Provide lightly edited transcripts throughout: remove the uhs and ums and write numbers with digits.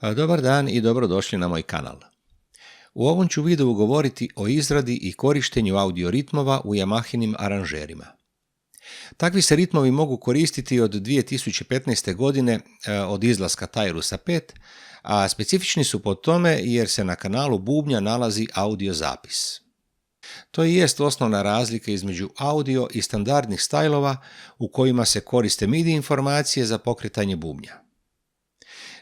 Dobar dan i dobrodošli na moj kanal. U ovom ću videu govoriti o izradi i korištenju audio ritmova u Yamahinim aranžerima. Takvi se ritmovi mogu koristiti od 2015. godine od izlaska Tyrusa 5, a specifični su po tome jer se na kanalu bubnja nalazi audio zapis. To i jest osnovna razlika između audio i standardnih stajlova u kojima se koriste MIDI informacije za pokretanje bubnja.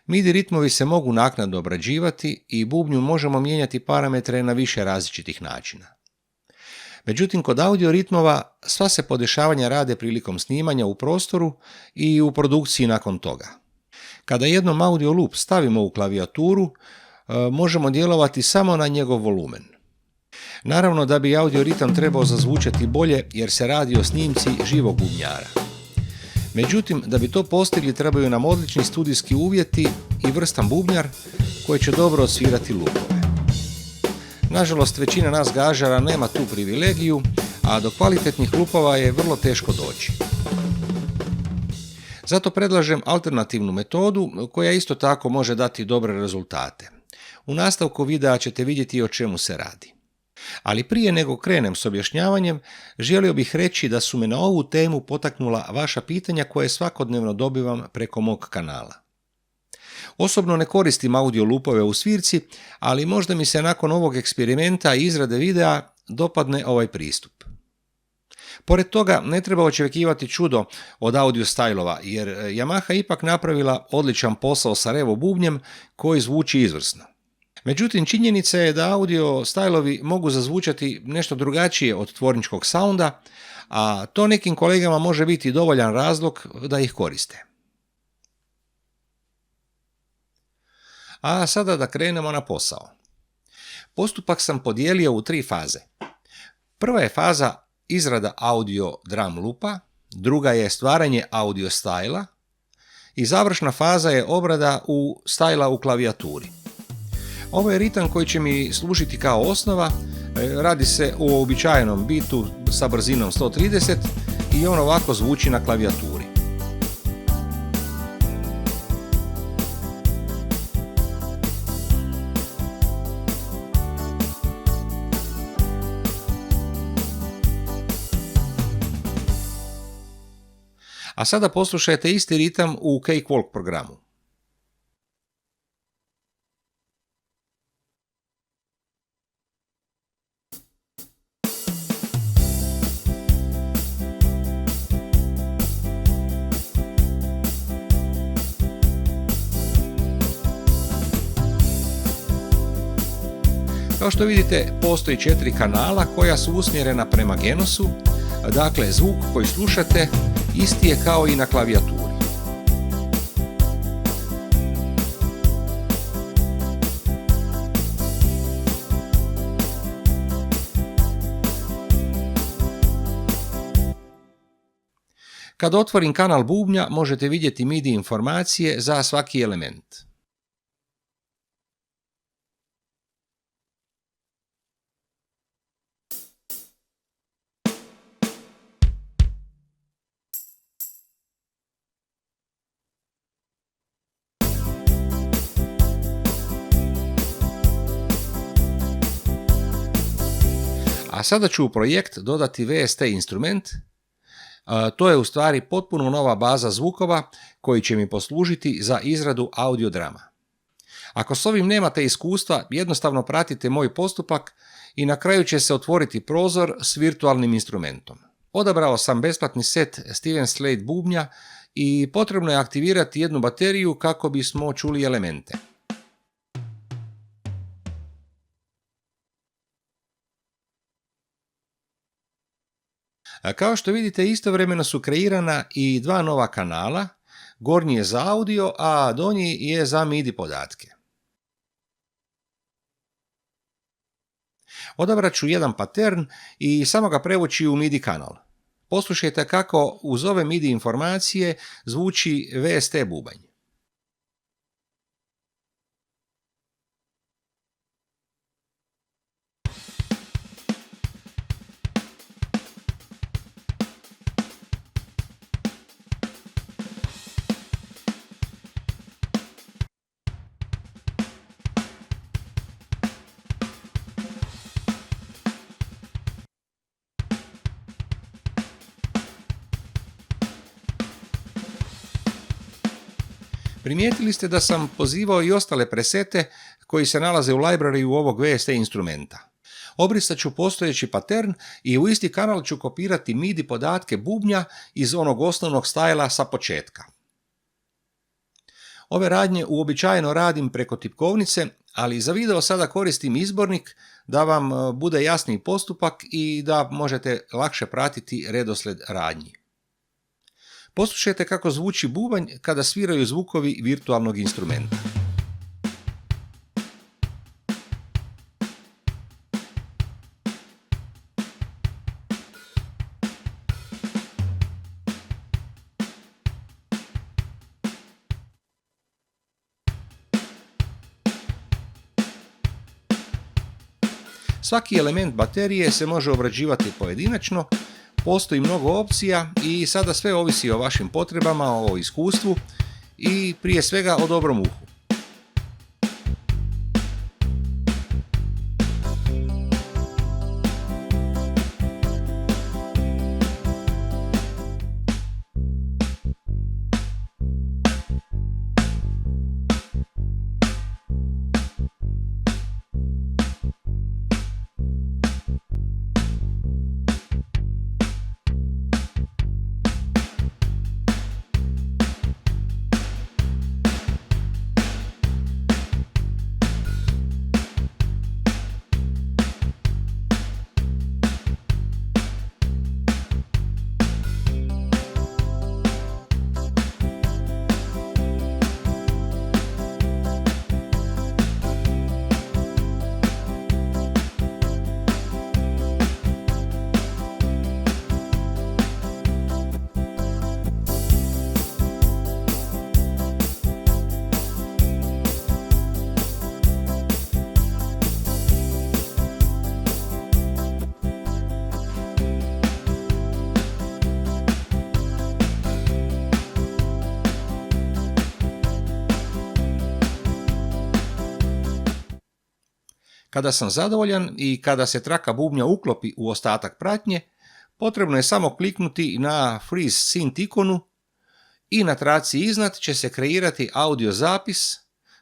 MIDI ritmovi se mogu naknadno obrađivati i bubnju možemo mijenjati parametre na više različitih načina. Međutim, kod audio ritmova sva se podešavanja rade prilikom snimanja u prostoru i u produkciji nakon toga. Kada jednom audio loop stavimo u klavijaturu, možemo djelovati samo na njegov volumen. Naravno da bi audio ritam trebao zazvučati bolje jer se radi o snimci živog bubnjara. Međutim, da bi to postigli trebaju nam odlični studijski uvjeti i vrstan bubnjar koji će dobro odsvirati loopove. Nažalost, većina nas gažara nema tu privilegiju, a do kvalitetnih loopova je vrlo teško doći. Zato predlažem alternativnu metodu koja isto tako može dati dobre rezultate. U nastavku videa ćete vidjeti o čemu se radi. Ali prije nego krenem s objašnjavanjem, želio bih reći da su me na ovu temu potaknula vaša pitanja koje svakodnevno dobivam preko mog kanala. Osobno ne koristim audio loopove u svirci, ali možda mi se nakon ovog eksperimenta i izrade videa dopadne ovaj pristup. Pored toga, ne treba očekivati čudo od audio stajlova, jer Yamaha ipak napravila odličan posao sa revo bubnjem koji zvuči izvrsno. Međutim, činjenica je da audio stajlovi mogu zazvučati nešto drugačije od tvorničkog sounda, a to nekim kolegama može biti dovoljan razlog da ih koriste. A sada da krenemo na posao. Postupak sam podijelio u 3 faze. Prva je faza izrada audio drum loopa, druga je stvaranje audio stajla i završna faza je obrada stajla u klavijaturi. Ovo je ritam koji će mi služiti kao osnova, radi se o uobičajenom bitu sa brzinom 130 i on ovako zvuči na klavijaturi. A sada poslušajte isti ritam u Cakewalk programu. Kao što vidite, postoji 4 kanala koja su usmjerena prema Genosu, dakle zvuk koji slušate isti je kao i na klavijaturi. Kad otvorim kanal bubnja, možete vidjeti MIDI informacije za svaki element. A sada ću u projekt dodati VST instrument, to je u stvari potpuno nova baza zvukova koji će mi poslužiti za izradu audio drama. Ako s ovim nemate iskustva, jednostavno pratite moj postupak i na kraju će se otvoriti prozor s virtualnim instrumentom. Odabrao sam besplatni set Steven Slade bubnja i potrebno je aktivirati jednu bateriju kako bismo čuli elemente. Kao što vidite, istovremeno su kreirana i 2 nova kanala, gornji je za audio, a donji je za MIDI podatke. Odabrat ću jedan pattern i samo ga prevući u MIDI kanal. Poslušajte kako uz ove MIDI informacije zvuči VST bubanj. Primijetili ste da sam pozivao i ostale presete koji se nalaze u librariju ovog VST instrumenta. Obrisat ću postojeći patern i u isti kanal ću kopirati MIDI podatke bubnja iz onog osnovnog stajla sa početka. Ove radnje uobičajeno radim preko tipkovnice, ali za video sada koristim izbornik da vam bude jasniji postupak i da možete lakše pratiti redoslijed radnji. Poslušajte kako zvuči bubanj kada sviraju zvukovi virtualnog instrumenta. Svaki element baterije se može obrađivati pojedinačno, postoji mnogo opcija i sada sve ovisi o vašim potrebama, o iskustvu i prije svega o dobrom uhu. Kada sam zadovoljan i kada se traka bubnja uklopi u ostatak pratnje, potrebno je samo kliknuti na Freeze Synth ikonu i na traci iznad će se kreirati audio zapis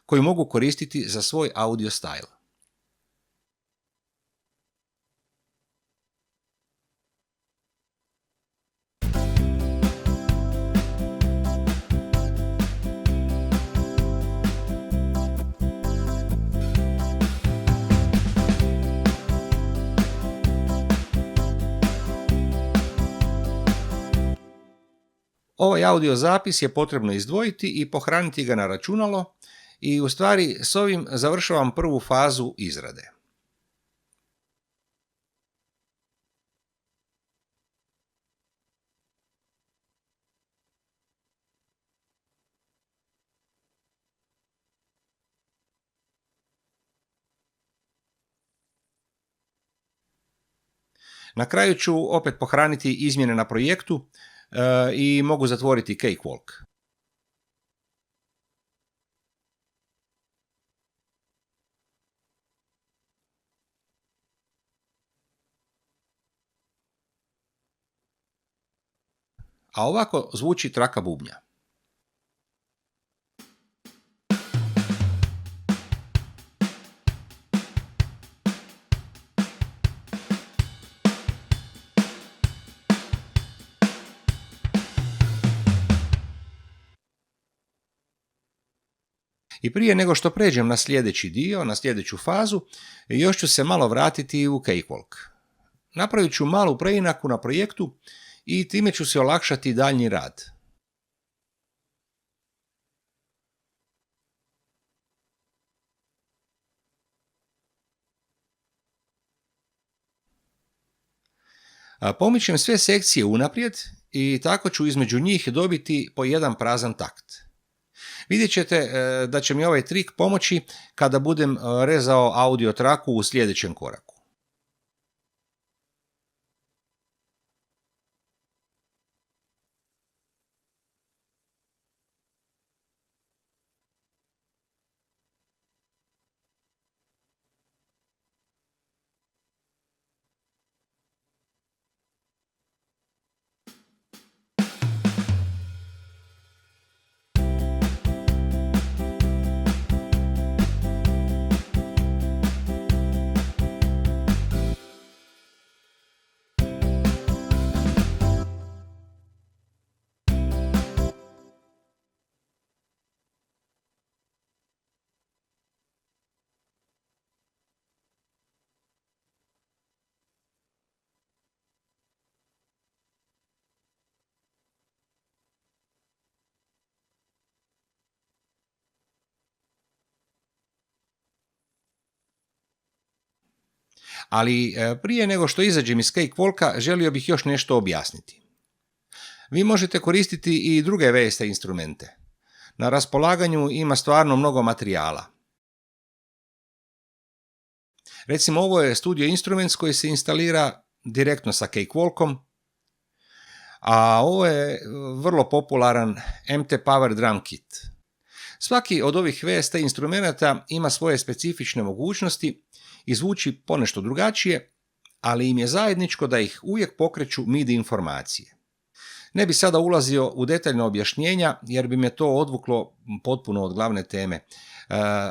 koji mogu koristiti za svoj audio style. Ovaj audio zapis je potrebno izdvojiti i pohraniti ga na računalo i u stvari s ovim završavam prvu fazu izrade. Na kraju ću opet pohraniti izmjene na projektu i mogu zatvoriti Cakewalk. A ovako zvuči traka bubnja. I prije nego što pređem na sljedeći dio, na sljedeću fazu, još ću se malo vratiti u Cakewalk. Napravit ću malu preinaku na projektu i time ću se olakšati daljnji rad. Pomičem sve sekcije unaprijed i tako ću između njih dobiti po jedan prazan takt. Vidjet ćete da će mi ovaj trik pomoći kada budem rezao audio traku u sljedećem koraku. Ali prije nego što izađem iz Cakewalka, želio bih još nešto objasniti. Vi možete koristiti i druge VST instrumente. Na raspolaganju ima stvarno mnogo materijala. Recimo, ovo je Studio Instruments koji se instalira direktno sa Cakewalkom, a ovo je vrlo popularan MT Power Drum Kit. Svaki od ovih VST instrumenata ima svoje specifične mogućnosti i zvuči ponešto drugačije, ali im je zajedničko da ih uvijek pokreću MIDI informacije. Ne bi sada ulazio u detaljna objašnjenja jer bi me to odvuklo potpuno od glavne teme.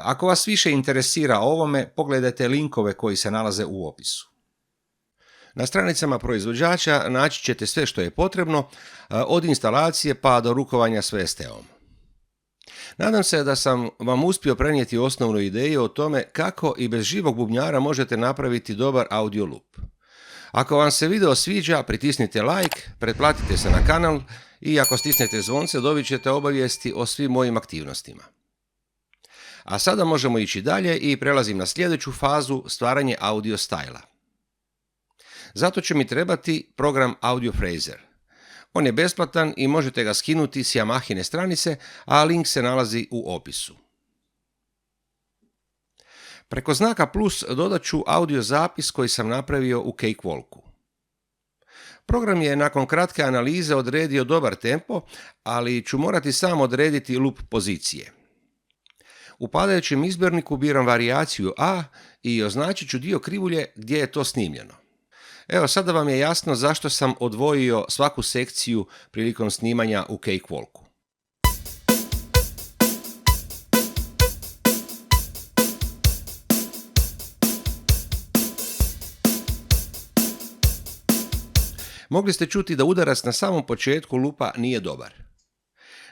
Ako vas više interesira o ovome, pogledajte linkove koji se nalaze u opisu. Na stranicama proizvođača naći ćete sve što je potrebno, od instalacije pa do rukovanja s VST-om. Nadam se da sam vam uspio prenijeti osnovnu ideju o tome kako i bez živog bubnjara možete napraviti dobar audio loop. Ako vam se video sviđa, pritisnite like, pretplatite se na kanal i ako stisnete zvonce dobit ćete obavijesti o svim mojim aktivnostima. A sada možemo ići dalje i prelazim na sljedeću fazu, stvaranje audio stajla. Zato će mi trebati program Audio Fraser. On je besplatan i možete ga skinuti s Yamahine stranice, a link se nalazi u opisu. Preko znaka plus dodat ću audio zapis koji sam napravio u Cakewalku. Program je nakon kratke analize odredio dobar tempo, ali ću morati sam odrediti loop pozicije. U padajućem izbirniku biram varijaciju A i označit ću dio krivulje gdje je to snimljeno. Evo, sada vam je jasno zašto sam odvojio svaku sekciju prilikom snimanja u Cakewalku. Mogli ste čuti da udarac na samom početku lupa nije dobar.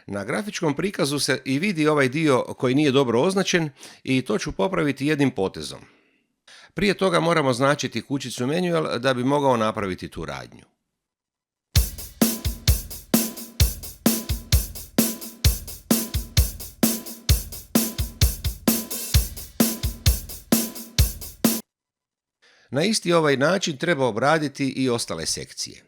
Na grafičkom prikazu se i vidi ovaj dio koji nije dobro označen i to ću popraviti jednim potezom. Prije toga moram označiti kućicu manual da bi mogao napraviti tu radnju. Na isti ovaj način treba obraditi i ostale sekcije.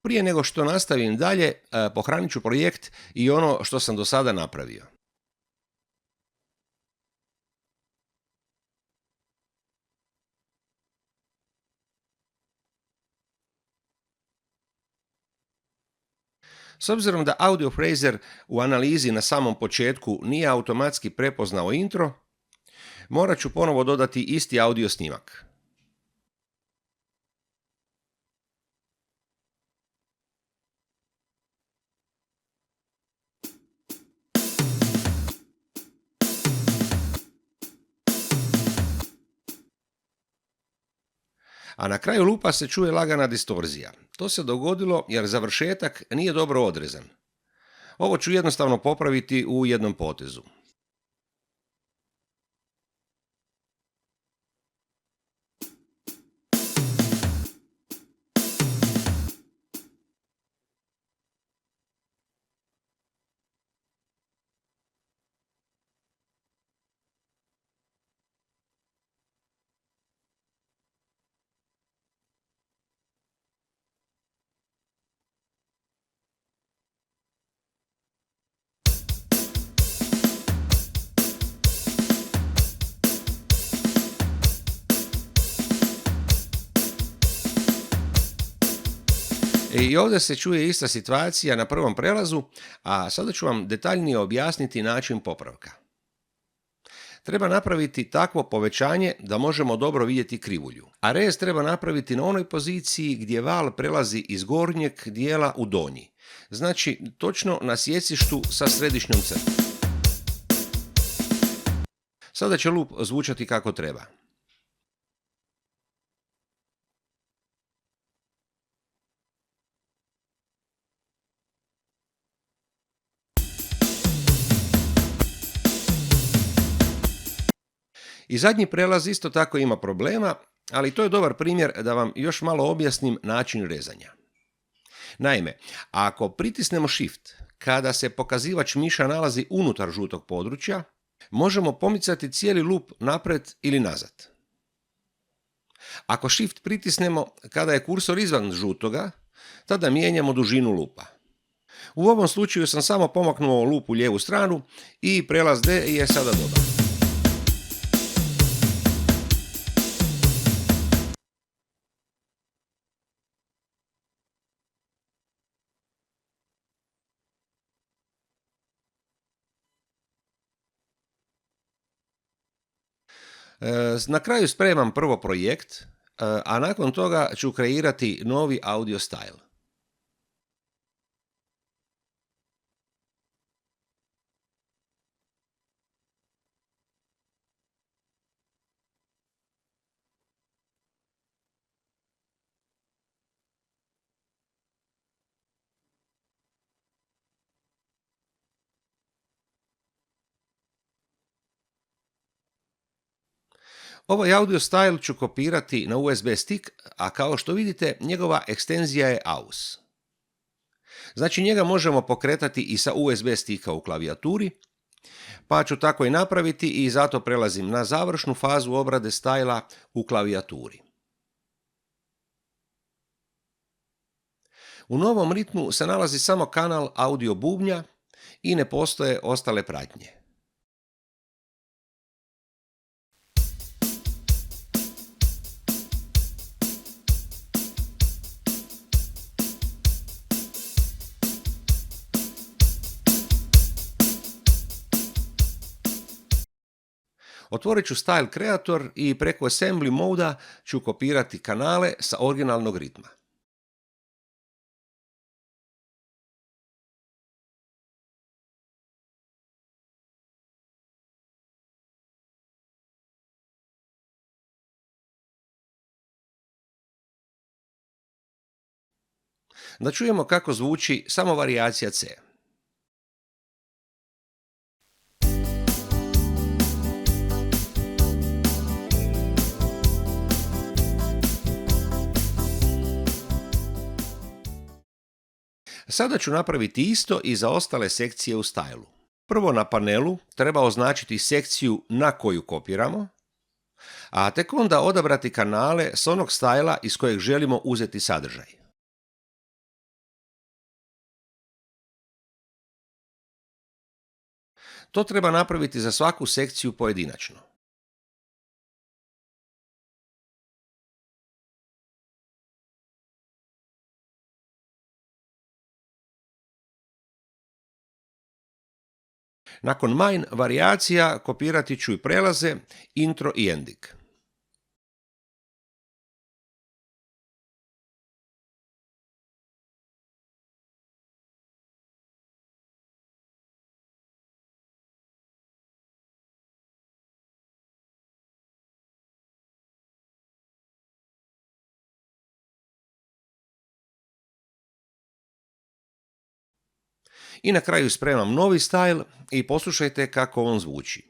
Prije nego što nastavim dalje, pohranit ću projekt i ono što sam do sada napravio. S obzirom da Audio Fraser u analizi na samom početku nije automatski prepoznao intro, morat ću ponovo dodati isti audio snimak. A na kraju lupa se čuje lagana distorzija. To se dogodilo jer završetak nije dobro odrezan. Ovo ću jednostavno popraviti u jednom potezu. I ovdje se čuje ista situacija na prvom prelazu, a sada ću vam detaljnije objasniti način popravka. Treba napraviti takvo povećanje da možemo dobro vidjeti krivulju, a rez treba napraviti na onoj poziciji gdje val prelazi iz gornjeg dijela u donji, znači točno na sjecištu sa središnjom crtom. Sada će loop zvučati kako treba. I zadnji prelaz isto tako ima problema, ali to je dobar primjer da vam još malo objasnim način rezanja. Naime, ako pritisnemo Shift kada se pokazivač miša nalazi unutar žutog područja, možemo pomicati cijeli lup naprijed ili nazad. Ako Shift pritisnemo kada je kursor izvan žutoga, tada mijenjamo dužinu lupa. U ovom slučaju sam samo pomaknuo lup u lijevu stranu i prelaz D je sada dobar. Na kraju spremam prvo projekt, a nakon toga ću kreirati novi audio style. Ovaj audio style ću kopirati na USB stick, a kao što vidite njegova ekstenzija je AUS. Znači njega možemo pokretati i sa USB sticka u klavijaturi, pa ću tako i napraviti i zato prelazim na završnu fazu obrade stajla u klavijaturi. U novom ritmu se nalazi samo kanal audio bubnja i ne postoje ostale pratnje. Otvorit ću Style Creator i preko Assembly moda ću kopirati kanale sa originalnog ritma. Da čujemo kako zvuči samo varijacija C. Sada ću napraviti isto i za ostale sekcije u stylu. Prvo na panelu treba označiti sekciju na koju kopiramo, a tek onda odabrati kanale s onog stajla iz kojeg želimo uzeti sadržaj. To treba napraviti za svaku sekciju pojedinačno. Nakon main varijacija kopirati ću i prelaze, intro i ending. I na kraju spremam novi style i poslušajte kako on zvuči.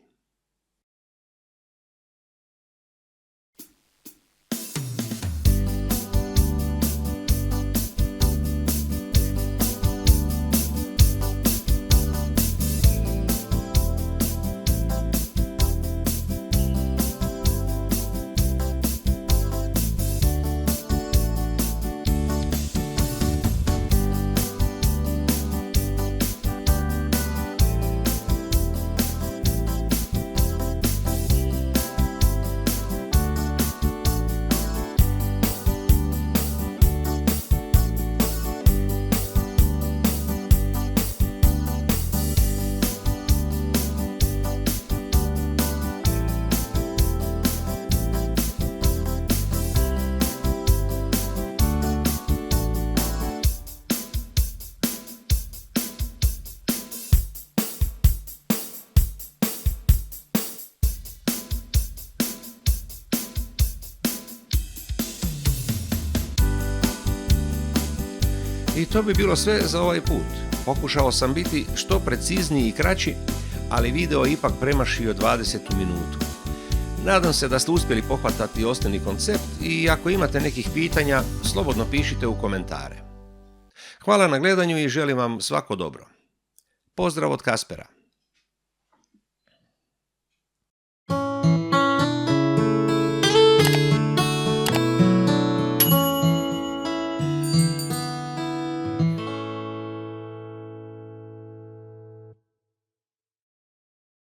I to bi bilo sve za ovaj put. Pokušao sam biti što precizniji i kraći, ali video je ipak premašio 20. minutu. Nadam se da ste uspjeli pohvatati osnovni koncept i ako imate nekih pitanja, slobodno pišite u komentare. Hvala na gledanju i želim vam svako dobro. Pozdrav od Kaspera.